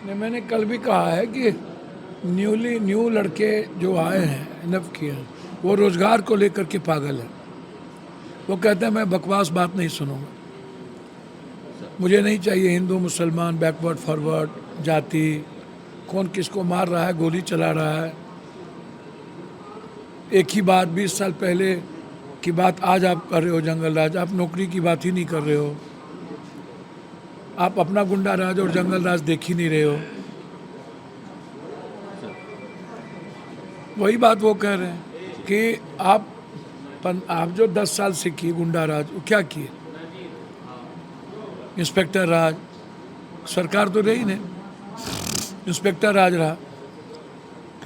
ने मैंने कल भी कहा है कि न्यू लड़के जो आए हैं इनफ किए हैं, वो रोज़गार को लेकर के पागल है। वो कहते हैं मैं बकवास बात नहीं सुनूंगा, मुझे नहीं चाहिए हिंदू मुसलमान बैकवर्ड फॉरवर्ड जाति, कौन किसको मार रहा है, गोली चला रहा है। एक ही बात 20 साल पहले की बात आज आप कर रहे हो जंगल राज, आप नौकरी की बात ही नहीं कर रहे हो, आप अपना गुंडा राज और जंगल राज देख ही नहीं रहे हो। वही बात वो कह रहे हैं कि आप जो 10 साल से किए गुंडा राज, वो क्या किए? इंस्पेक्टर राज, सरकार तो रही नहीं, इंस्पेक्टर राज रहा।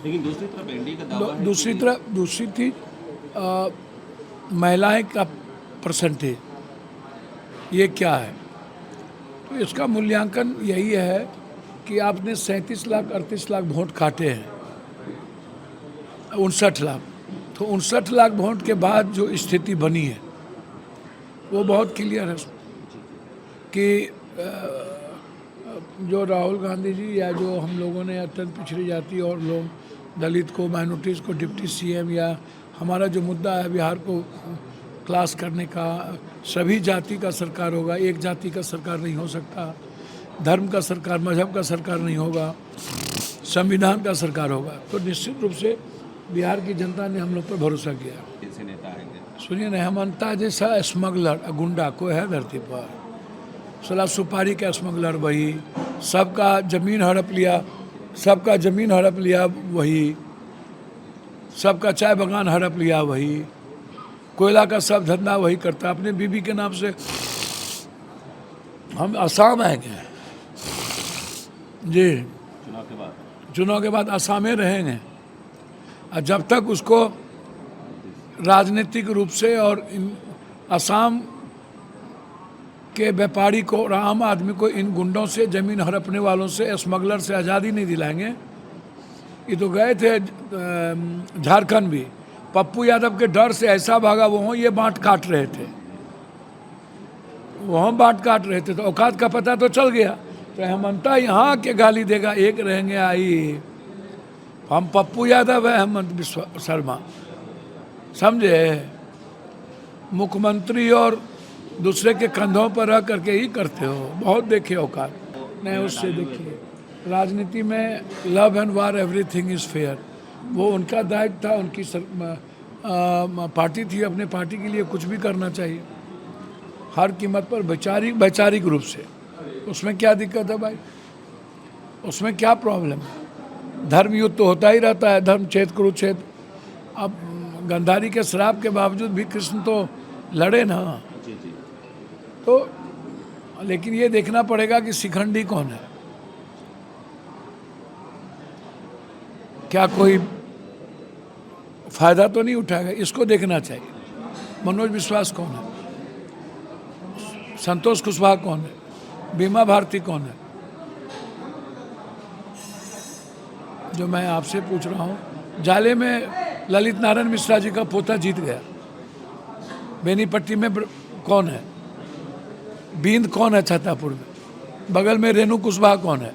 लेकिन दूसरी तरफ एनडीए का दावा है दूसरी थी महिलाएं का परसेंटेज, ये क्या है? तो इसका मूल्यांकन यही है कि आपने 37 लाख 38 लाख वोट काटे हैं, 59 लाख, तो 59 लाख वोट के बाद जो स्थिति बनी है वो बहुत क्लियर है कि जो राहुल गांधी जी या जो हम लोगों ने अत्यंत पिछड़ी जाति और लोग दलित को, माइनॉरिटीज़ को डिप्टी सीएम, या हमारा जो मुद्दा है बिहार को क्लास करने का, सभी जाति का सरकार होगा, एक जाति का सरकार नहीं हो सकता, धर्म का सरकार, मजहब का सरकार नहीं होगा, संविधान का सरकार होगा। तो निश्चित रूप से बिहार की जनता ने हम लोग पर भरोसा किया। ऐसे नेता आएंगे। सुनिए ना, हेमंता जैसा स्मगलर गुंडा कोई है धरती पर? सला सुपारी का स्मगलर वही, सबका ज़मीन हड़प लिया, सबका ज़मीन हड़प लिया वही, सबका चाय बागान हड़प लिया वही, कोयला का सब धंधा वही करता। अपने बीबी के नाम से हम असम आएंगे जी, चुनाव के बाद असम में रहेंगे, और जब तक उसको राजनीतिक रूप से और असम के व्यापारी को और आम आदमी को इन गुंडों से, जमीन हड़पने वालों से, स्मगलर से आज़ादी नहीं दिलाएंगे। ये तो गए थे झारखंड भी, पप्पू यादव के डर से ऐसा भागा, वो ये बांट काट रहे थे, वहाँ बांट काट रहे थे, तो औकात का पता तो चल गया। तो हेमंता यहाँ के गाली देगा, एक रहेंगे आई, हम पप्पू यादव है, हेमंत बिस्वा शर्मा, समझे? मुख्यमंत्री और दूसरे के कंधों पर रह करके ही करते हो, बहुत देखे औकात नहीं। उससे देखिए, राजनीति में love and war everything is fair, वो उनका दायित्व था, उनकी पार्टी थी, अपने पार्टी के लिए कुछ भी करना चाहिए हर कीमत पर, वैचारिक रूप से। उसमें क्या दिक्कत है भाई? उसमें क्या प्रॉब्लम है? धर्म युद्ध तो होता ही रहता है, धर्म छेद कुरुक्षेत्र। अब गंधारी के शराब के बावजूद भी कृष्ण तो लड़े ना। तो लेकिन ये देखना पड़ेगा कि शिखंडी कौन है, क्या कोई फायदा तो नहीं उठाएगा, इसको देखना चाहिए। मनोज विश्वास कौन है, संतोष कुशवाहा कौन है, बीमा भारती कौन है? जो मैं आपसे पूछ रहा हूँ, जाले में ललित नारायण मिश्रा जी का पोता जीत गया, बेनीपट्टी में कौन है, बींद कौन है छतरपुर में, बगल में रेणु कुशवाहा कौन है,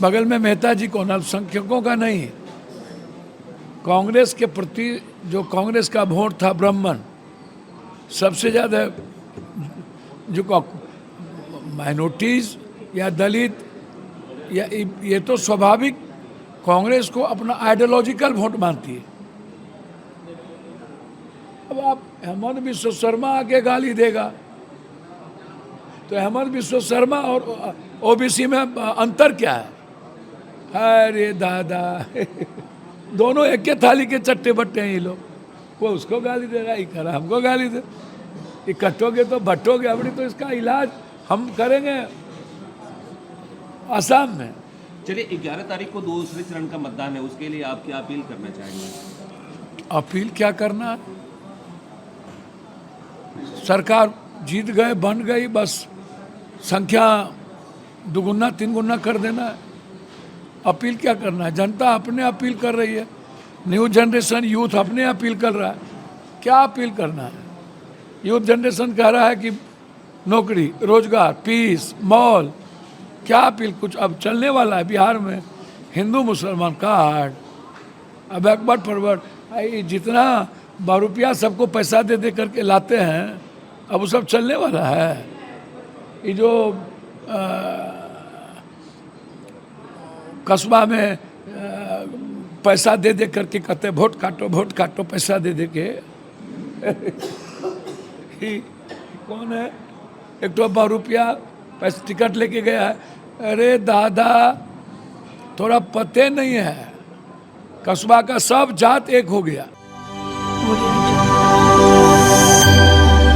बगल में मेहता जी कौन? अल्पसंख्यकों का नहीं, कांग्रेस के प्रति जो कांग्रेस का वोट था ब्राह्मण, सबसे ज़्यादा जो माइनॉरिटीज़ या दलित, या ये तो स्वाभाविक कांग्रेस को अपना आइडियोलॉजिकल वोट मानती है। अब आप हेमंत बिस्वा शर्मा आके गाली देगा, तो हेमंत बिस्वा शर्मा और ओबीसी में अंतर क्या है? अरे दादा दोनों एक के थाली के चट्टे बट्टे हैं ये लोग, वो उसको गाली दे रहा है, इकरा हमको गाली दे, इकट्ठोगे तो बट्टोगे अपनी, तो इसका इलाज हम करेंगे असम में। चलिए 11 तारीख को दूसरे चरण का मतदान है, उसके लिए आप क्या अपील करना चाहेंगे? अपील क्या करना है, सरकार जीत गए, बन गई, बस संख्या दुगुना तिगुना कर देना है। अपील क्या करना है? जनता अपने अपील कर रही है, न्यू जनरेशन यूथ अपने अपील कर रहा है। क्या अपील करना है? यूथ जनरेशन कह रहा है कि नौकरी, रोजगार, पीस, मॉल, क्या अपील? कुछ अब चलने वाला है बिहार में हिंदू मुसलमान कार्ड, अब अकबर फरवर्ड, जितना ₹12 सबको पैसा दे दे करके लाते हैं, अब वो सब चलने वाला है? ये जो कस्बा में पैसा दे दे करके कहते हैं वोट काटो पैसा दे दे के कौन है? एक तो ₹12 पैसे टिकट लेके गया है। अरे दादा, थोड़ा पते नहीं है, कस्बा का सब जात एक हो गया।